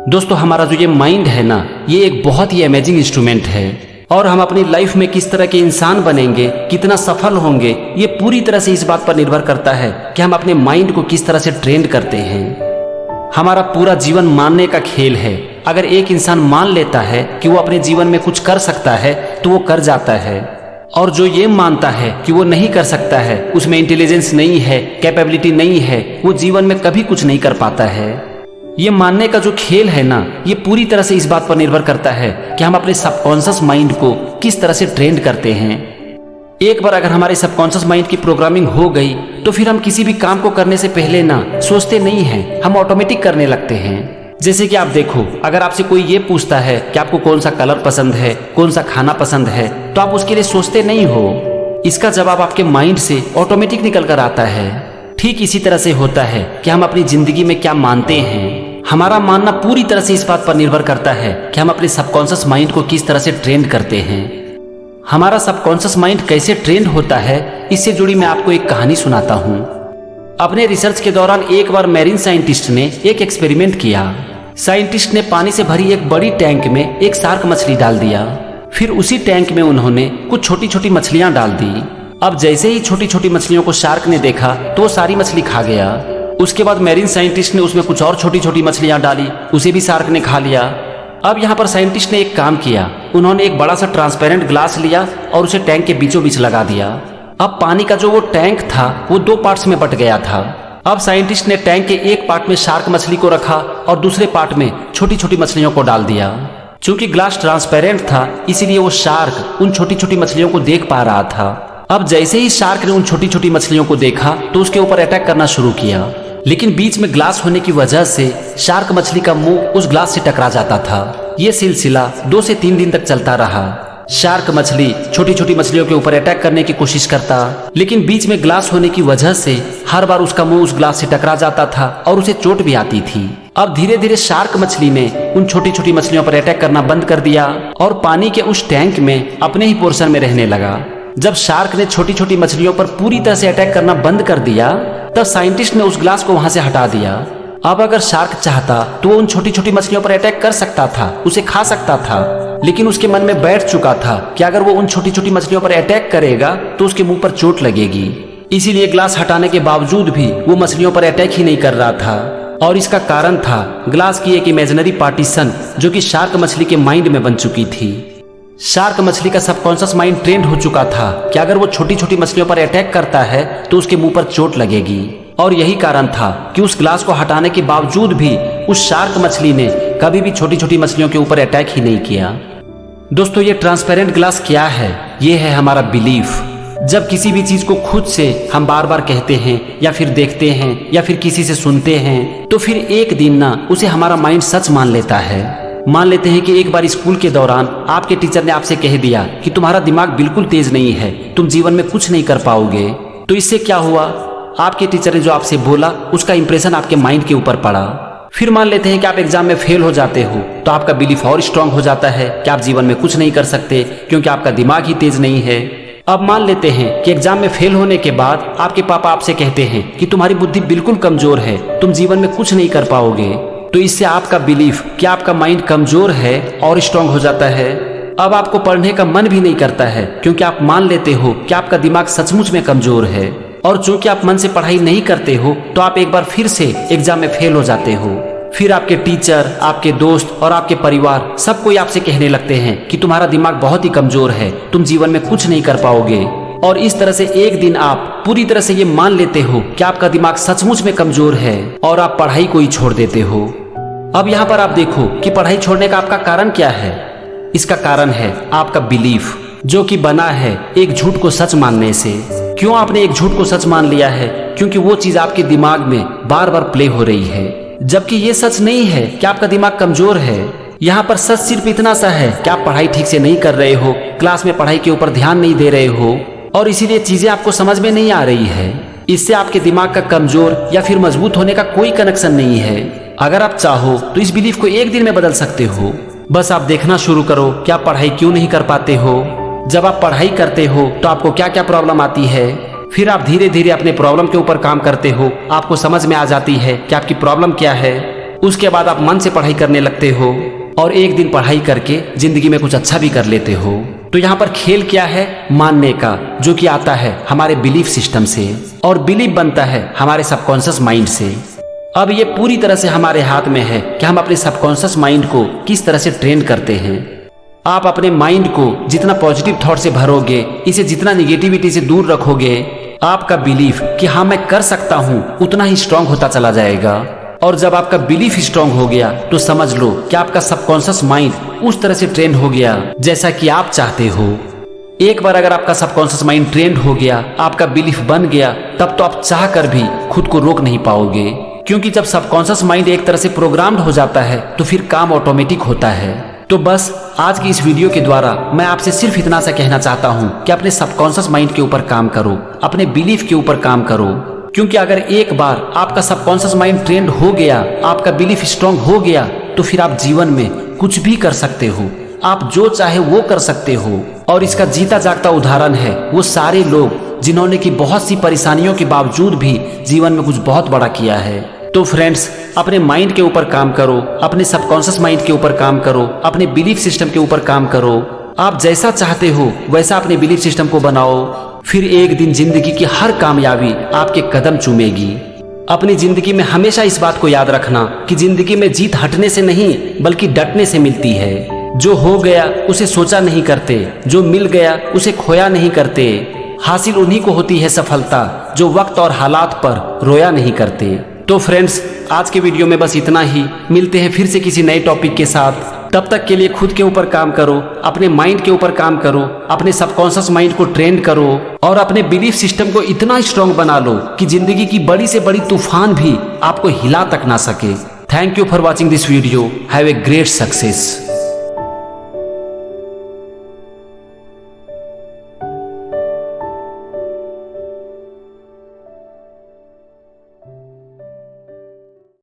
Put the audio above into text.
दोस्तों हमारा जो ये माइंड है ना, ये एक बहुत ही अमेजिंग इंस्ट्रूमेंट है और हम अपनी लाइफ में किस तरह के इंसान बनेंगे, कितना सफल होंगे, ये पूरी तरह से इस बात पर निर्भर करता है कि हम अपने माइंड को किस तरह से ट्रेन करते हैं। हमारा पूरा जीवन मानने का खेल है। अगर एक इंसान मान लेता है कि वो अपने जीवन में कुछ कर सकता है तो वो कर जाता है, और जो ये मानता है कि वो नहीं कर सकता है, उसमें इंटेलिजेंस नहीं है, कैपेबिलिटी नहीं है, वो जीवन में कभी कुछ नहीं कर पाता है। ये मानने का जो खेल है ना, ये पूरी तरह से इस बात पर निर्भर करता है कि हम अपने सबकॉन्शियस माइंड को किस तरह से ट्रेन करते हैं। एक बार अगर हमारे सबकॉन्शियस माइंड की प्रोग्रामिंग हो गई तो फिर हम किसी भी काम को करने से पहले ना सोचते नहीं हैं, हम ऑटोमेटिक करने लगते हैं। जैसे कि आप देखो, अगर आपसे कोई ये पूछता है कि आपको कौन सा कलर पसंद है, कौन सा खाना पसंद है, तो आप उसके लिए सोचते नहीं हो। इसका जवाब आपके माइंड से ऑटोमेटिक निकल कर आता है। ठीक इसी तरह से होता है कि हम अपनी जिंदगी में क्या मानते हैं। हमारा मानना पूरी तरह से इस बात पर निर्भर करता है कि हम अपने सबकॉन्शियस माइंड को किस तरह से ट्रेन करते हैं। हमारा सबकॉन्शियस माइंड कैसे ट्रेन होता है, इससे जुड़ी मैं आपको एक कहानी सुनाता हूँ। अपने रिसर्च के दौरान एक बार मैरीन साइंटिस्ट ने एक एक्सपेरिमेंट किया। साइंटिस्ट ने पानी से भरी एक बड़ी टैंक में एक शार्क मछली डाल दिया। फिर उसी टैंक में उन्होंने कुछ छोटी छोटी मछलियां डाल दी। अब जैसे ही छोटी छोटी मछलियों को शार्क ने देखा तो वो सारी मछली खा गया। उसके बाद मैरीन साइंटिस्ट ने उसमें कुछ और छोटी छोटी मछलियां डाली, उसे भी शार्क ने खा लिया। अब यहाँ पर साइंटिस्ट ने एक काम किया, उन्होंने एक बड़ा सा ट्रांसपेरेंट ग्लास लिया और उसे टैंक के बीचों बीच लगा दिया। अब पानी का जो वो टैंक था वो दो पार्ट्स में बट गया था। अब साइंटिस्ट ने टैंक के एक पार्ट में शार्क मछली को रखा और दूसरे पार्ट में छोटी छोटी मछलियों को डाल दिया। चूंकि ग्लास ट्रांसपेरेंट था, इसीलिए वो शार्क उन छोटी छोटी मछलियों को देख पा रहा था। अब जैसे ही शार्क ने उन छोटी छोटी मछलियों को देखा तो उसके ऊपर अटैक करना शुरू किया, लेकिन बीच में ग्लास होने की वजह से शार्क मछली का मुंह उस ग्लास से टकरा जाता था। ये सिलसिला 2 से 3 दिन तक चलता रहा। शार्क मछली छोटी छोटी मछलियों के ऊपर अटैक करने की कोशिश करता, लेकिन बीच में ग्लास होने की वजह से हर बार उसका मुंह उस ग्लास से टकरा जाता था और उसे चोट भी आती थी। अब धीरे धीरे शार्क मछली ने उन छोटी छोटी मछलियों पर अटैक करना बंद कर दिया और पानी के उस टैंक में अपने ही पोर्शन में रहने लगा। जब शार्क ने छोटी छोटी मछलियों पर पूरी तरह से अटैक करना बंद कर दिया, तब साइंटिस्ट ने उस ग्लास को वहां से हटा दिया। अब अगर शार्क चाहता तो वो उन छोटी छोटी मछलियों पर अटैक कर सकता था, उसे खा सकता था, लेकिन उसके मन में बैठ चुका था कि अगर वो उन छोटी छोटी मछलियों पर अटैक करेगा तो उसके मुंह पर चोट लगेगी। इसीलिए ग्लास हटाने के बावजूद भी वो मछलियों पर अटैक ही नहीं कर रहा था, और इसका कारण था ग्लास की एक इमेजिनरी पार्टीशन जो कि शार्क मछली के माइंड में बन चुकी थी। शार्क मछली का सबकॉन्शियस माइंड ट्रेंड हो चुका था कि अगर वो छोटी छोटी मछलियों पर अटैक करता है तो उसके मुंह पर चोट लगेगी, और यही कारण था कि उस ग्लास को हटाने के बावजूद भी उस शार्क मछली ने कभी भी छोटी छोटी मछलियों के ऊपर अटैक ही नहीं किया। दोस्तों, ये ट्रांसपेरेंट ग्लास क्या है? ये है हमारा बिलीफ। जब किसी भी चीज को खुद से हम बार बार कहते हैं या फिर देखते हैं या फिर किसी से सुनते हैं, तो फिर एक दिन ना उसे हमारा माइंड सच मान लेता है। मान लेते हैं कि एक बार स्कूल के दौरान आपके टीचर ने आपसे कह दिया कि तुम्हारा दिमाग बिल्कुल तेज नहीं है, तुम जीवन में कुछ नहीं कर पाओगे। तो इससे क्या हुआ? आपके टीचर ने जो आपसे बोला उसका इंप्रेशन आपके माइंड के ऊपर पड़ा। फिर मान लेते हैं कि आप एग्जाम में फेल हो जाते हो, तो आपका बिलीफ और स्ट्रांग हो जाता है कि आप जीवन में कुछ नहीं कर सकते क्योंकि आपका दिमाग ही तेज नहीं है। अब मान लेते हैं कि एग्जाम में फेल होने के बाद आपके पापा आपसे कहते हैं कि तुम्हारी बुद्धि बिल्कुल कमजोर है, तुम जीवन में कुछ नहीं कर पाओगे। तो इससे आपका बिलीफ कि आपका माइंड कमजोर है और स्ट्रांग हो जाता है। अब आपको पढ़ने का मन भी नहीं करता है क्योंकि आप मान लेते हो कि आपका दिमाग सचमुच में कमजोर है, और चूंकि आप मन से पढ़ाई नहीं करते हो तो आप एक बार फिर से एग्जाम में फेल हो जाते हो। फिर आपके टीचर, आपके दोस्त और आपके परिवार सब कोई आपसे कहने लगते हैं कि तुम्हारा दिमाग बहुत ही कमजोर है, तुम जीवन में कुछ नहीं कर पाओगे। और इस तरह से एक दिन आप पूरी तरह से ये मान लेते हो कि आपका दिमाग सचमुच में कमजोर है और आप पढ़ाई को ही छोड़ देते हो। अब यहाँ पर आप देखो कि पढ़ाई छोड़ने का आपका कारण क्या है। इसका कारण है आपका बिलीफ, जो कि बना है एक झूठ को सच मानने से। क्यों आपने एक झूठ को सच मान लिया है? क्योंकि वो चीज आपके दिमाग में बार बार प्ले हो रही है, जबकि ये सच नहीं है कि आपका दिमाग कमजोर है। यहाँ पर सच सिर्फ इतना सा है कि आप पढ़ाई ठीक से नहीं कर रहे हो, क्लास में पढ़ाई के ऊपर ध्यान नहीं दे रहे हो, और इसीलिए चीजें आपको समझ में नहीं आ रही है। इससे आपके दिमाग का कमजोर या फिर मजबूत होने का कोई कनेक्शन नहीं है। अगर आप चाहो तो इस बिलीफ को एक दिन में बदल सकते हो। बस आप देखना शुरू करो कि आप पढ़ाई क्यों नहीं कर पाते हो। जब आप पढ़ाई करते हो तो आपको क्या क्या प्रॉब्लम आती है, फिर आप धीरे धीरे अपने प्रॉब्लम के ऊपर काम करते हो, आपको समझ में आ जाती है कि आपकी प्रॉब्लम क्या है। उसके बाद आप मन से पढ़ाई करने लगते हो और एक दिन पढ़ाई करके जिंदगी में कुछ अच्छा भी कर लेते हो। तो यहाँ पर खेल क्या है? मानने का, जो कि आता है हमारे बिलीफ सिस्टम से और बिलीफ बनता है हमारे सबकॉन्शियस माइंड से। अब ये पूरी तरह से हमारे हाथ में है कि हम अपने सबकॉन्शियस माइंड को किस तरह से ट्रेन करते हैं। आप अपने माइंड को जितना पॉजिटिव थॉट से भरोगे, इसे जितना निगेटिविटी से दूर रखोगे, आपका बिलीफ कि हाँ मैं कर सकता हूँ उतना ही स्ट्रांग होता चला जाएगा। और जब आपका बिलीफ स्ट्रांग हो गया तो समझ लो कि आपका सबकॉन्शियस माइंड उस तरह से ट्रेन हो गया जैसा कि आप चाहते हो। एक बार अगर आपका सबकॉन्शियस माइंड ट्रेंड हो गया, आपका बिलीफ बन गया, तब तो आप चाह कर भी खुद को रोक नहीं पाओगे, क्योंकि जब सबकॉन्शियस माइंड एक तरह से प्रोग्राम्ड हो जाता है तो फिर काम ऑटोमेटिक होता है। तो बस आज की इस वीडियो के द्वारा मैं आपसे सिर्फ इतना सा कहना चाहता हूँ कि अपने सबकॉन्शियस माइंड के ऊपर काम करो, अपने बिलीफ के ऊपर काम करो, क्योंकि अगर एक बार आपका सबकॉन्शियस माइंड ट्रेंड हो गया, आपका बिलीफ स्ट्रांग हो गया, तो फिर आप जीवन में कुछ भी कर सकते हो, आप जो चाहे वो कर सकते हो। और इसका जीता जागता उदाहरण है वो सारे लोग जिन्होंने की बहुत सी परेशानियों के बावजूद भी जीवन में कुछ बहुत बड़ा किया है। तो फ्रेंड्स, अपने माइंड के ऊपर काम करो, अपने सबकॉन्शियस माइंड के ऊपर काम करो, अपने बिलीफ सिस्टम के ऊपर काम करो। आप जैसा चाहते हो वैसा अपने बिलीफ सिस्टम को बनाओ, फिर एक दिन जिंदगी की हर कामयाबी आपके कदम चूमेगी। अपनी जिंदगी में हमेशा इस बात को याद रखना कि जिंदगी में जीत हटने से नहीं बल्कि डटने से मिलती है। जो हो गया उसे सोचा नहीं करते, जो मिल गया उसे खोया नहीं करते। हासिल उन्हीं को होती है सफलता जो वक्त और हालात पर रोया नहीं करते। तो फ्रेंड्स, आज के वीडियो में बस इतना ही। मिलते हैं फिर से किसी नए टॉपिक के साथ। तब तक के लिए खुद के ऊपर काम करो, अपने माइंड के ऊपर काम करो, अपने सबकॉन्शियस माइंड को ट्रेन करो और अपने बिलीफ सिस्टम को इतना स्ट्रांग बना लो कि जिंदगी की बड़ी से बड़ी तूफान भी आपको हिला तक ना सके। Thank you for watching this video. Have a great success.